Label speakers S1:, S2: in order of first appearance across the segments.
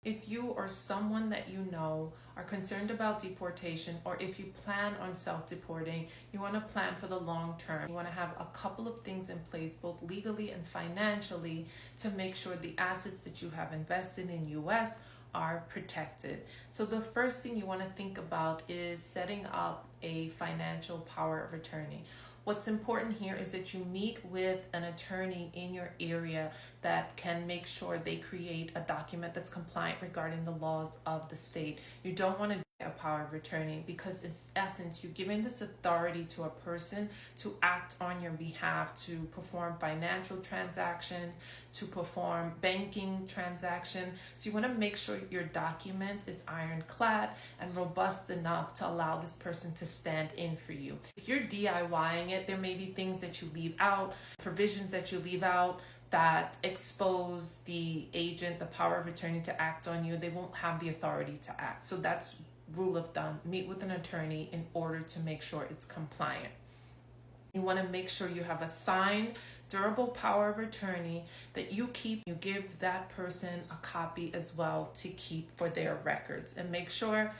S1: If you or someone that you know are concerned about deportation, or if you plan on self-deporting, you want to plan for the long term. You want to have a couple of things in place, both legally and financially, to make sure the assets that you have invested in US are protected. So the first thing you want to think about is setting up a financial power of attorney. What's important here is that you meet with an attorney in your area that can make sure they create a document that's compliant regarding the laws of the state. You don't want to a power of attorney because in essence you're giving this authority to a person to act on your behalf, to perform financial transactions, to perform banking transactions. So you want to make sure your document is ironclad and robust enough to allow this person to stand in for you. If you're DIYing it, there may be things that you leave out, provisions that you leave out that expose the agent, the power of attorney, to act on you. They won't have the authority to act. So that's rule of thumb. Meet with an attorney in order to make sure it's compliant. You want to make sure you have a signed, durable power of attorney that you keep. You give that person a copy as well to keep for their records, and make sure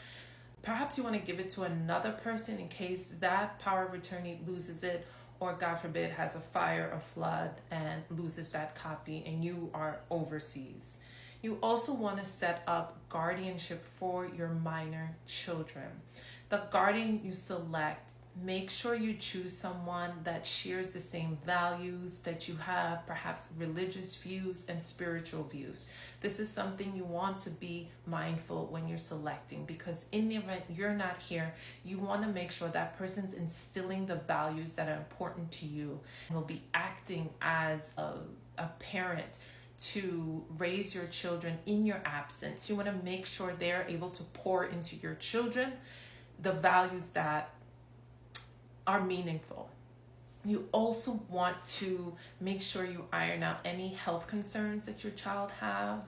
S1: perhaps you want to give it to another person in case that power of attorney loses it, or God forbid has a fire, a flood, and loses that copy and you are overseas. You also want to set up guardianship for your minor children. The guardian you select, make sure you choose someone that shares the same values that you have, perhaps religious views and spiritual views. This is something you want to be mindful when you're selecting, because in the event you're not here, you want to make sure that person's instilling the values that are important to you and will be acting as a parent to raise your children in your absence. You want to make sure they're able to pour into your children the values that are meaningful. You also want to make sure you iron out any health concerns that your child have,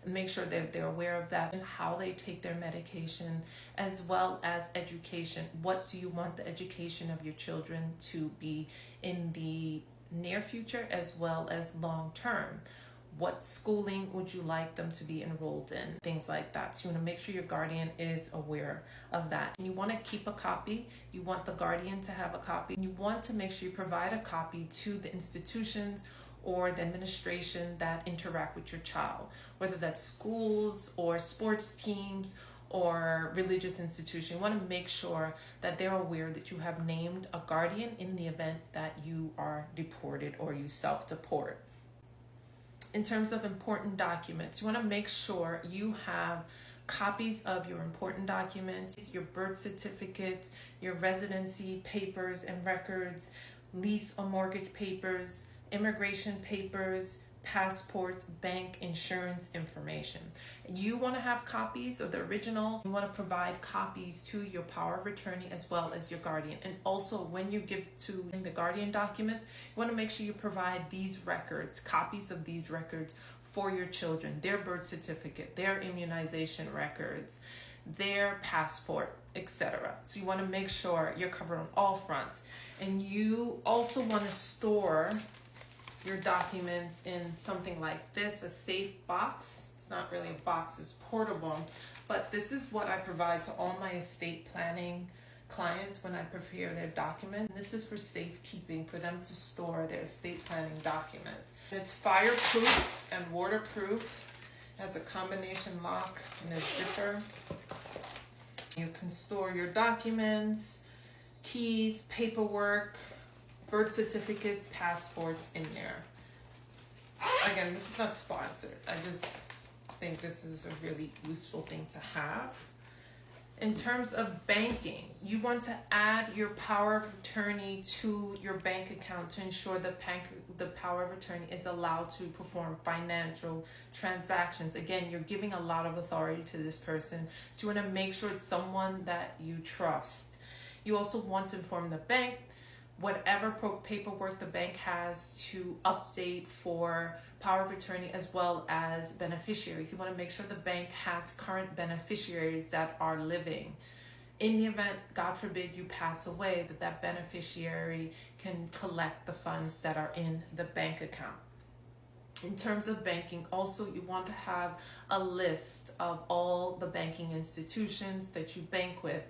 S1: and make sure that they're aware of that and how they take their medication, as well as education. What do you want the education of your children to be in the near future as well as long term? What schooling would you like them to be enrolled in? Things like that. So you want to make sure your guardian is aware of that. And you want to keep a copy. You want the guardian to have a copy. You want to make sure you provide a copy to the institutions or the administration that interact with your child, whether that's schools or sports teams or religious institution. You want to make sure that they're aware that you have named a guardian in the event that you are deported or you self-deport. In terms of important documents, you want to make sure you have copies of your important documents, your birth certificate, your residency papers and records, lease or mortgage papers, immigration papers, passports, bank, insurance information. You want to have copies of the originals. You want to provide copies to your power of attorney as well as your guardian. And also, when you give to the guardian documents, you want to make sure you provide these records, copies of these records for your children, their birth certificate, their immunization records, their passport, etc. So you want to make sure you're covered on all fronts. And you also want to store your documents in something like this, a safe box. It's not really a box, it's portable, but this is what I provide to all my estate planning clients when I prepare their documents. This is for safekeeping, for them to store their estate planning documents. And it's fireproof and waterproof. It has a combination lock and a zipper. You can store your documents, keys, paperwork, birth certificate, passports in there. Again, this is not sponsored. I just think this is a really useful thing to have. In terms of banking, you want to add your power of attorney to your bank account to ensure the power of attorney is allowed to perform financial transactions. Again, you're giving a lot of authority to this person, so you want to make sure it's someone that you trust. You also want to inform the bank whatever paperwork the bank has to update for power of attorney as well as beneficiaries. You want to make sure the bank has current beneficiaries that are living. In the event, God forbid, you pass away, that beneficiary can collect the funds that are in the bank account. In terms of banking, also you want to have a list of all the banking institutions that you bank with,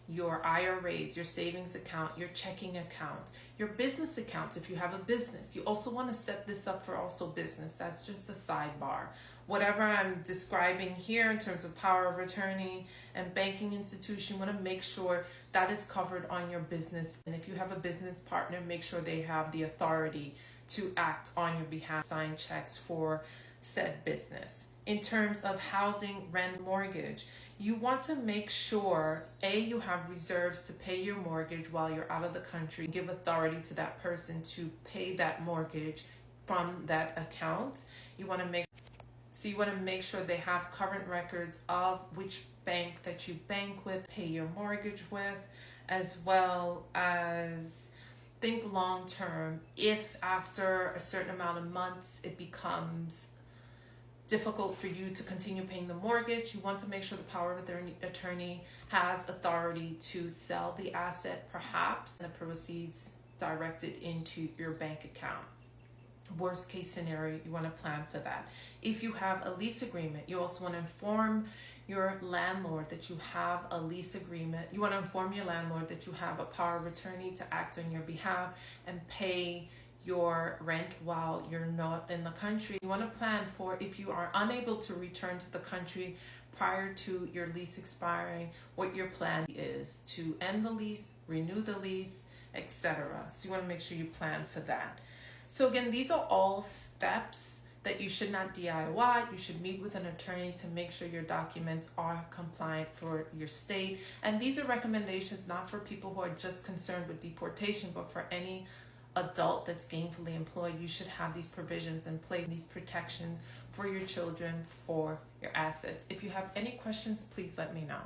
S1: your IRAs, your savings account, your checking account, your business accounts if you have a business. You also want to set this up for also business. That's just a sidebar. Whatever I'm describing here in terms of power of attorney and banking institution, you want to make sure that is covered on your business. And if you have a business partner, make sure they have the authority to act on your behalf, sign checks for said business. In terms of housing, rent, mortgage, you want to make sure, A, you have reserves to pay your mortgage while you're out of the country. Give authority to that person to pay that mortgage from that account. You want to make sure they have current records of which bank that you bank with, pay your mortgage with, as well as think long term. If after a certain amount of months it becomes difficult for you to continue paying the mortgage, you want to make sure the power of attorney has authority to sell the asset, perhaps, and the proceeds directed into your bank account. Worst case scenario, you want to plan for that. If you have a lease agreement, you also want to inform your landlord that you have a lease agreement. You want to inform your landlord that you have a power of attorney to act on your behalf and pay your rent while you're not in the country. You want to plan for if you are unable to return to the country prior to your lease expiring, what your plan is to end the lease, renew the lease, etc. So you want to make sure you plan for that. So again, these are all steps that you should not DIY. You should meet with an attorney to make sure your documents are compliant for your state. And these are recommendations not for people who are just concerned with deportation, but for any adult that's gainfully employed. You should have these provisions in place, these protections for your children, for your assets. If you have any questions, please let me know.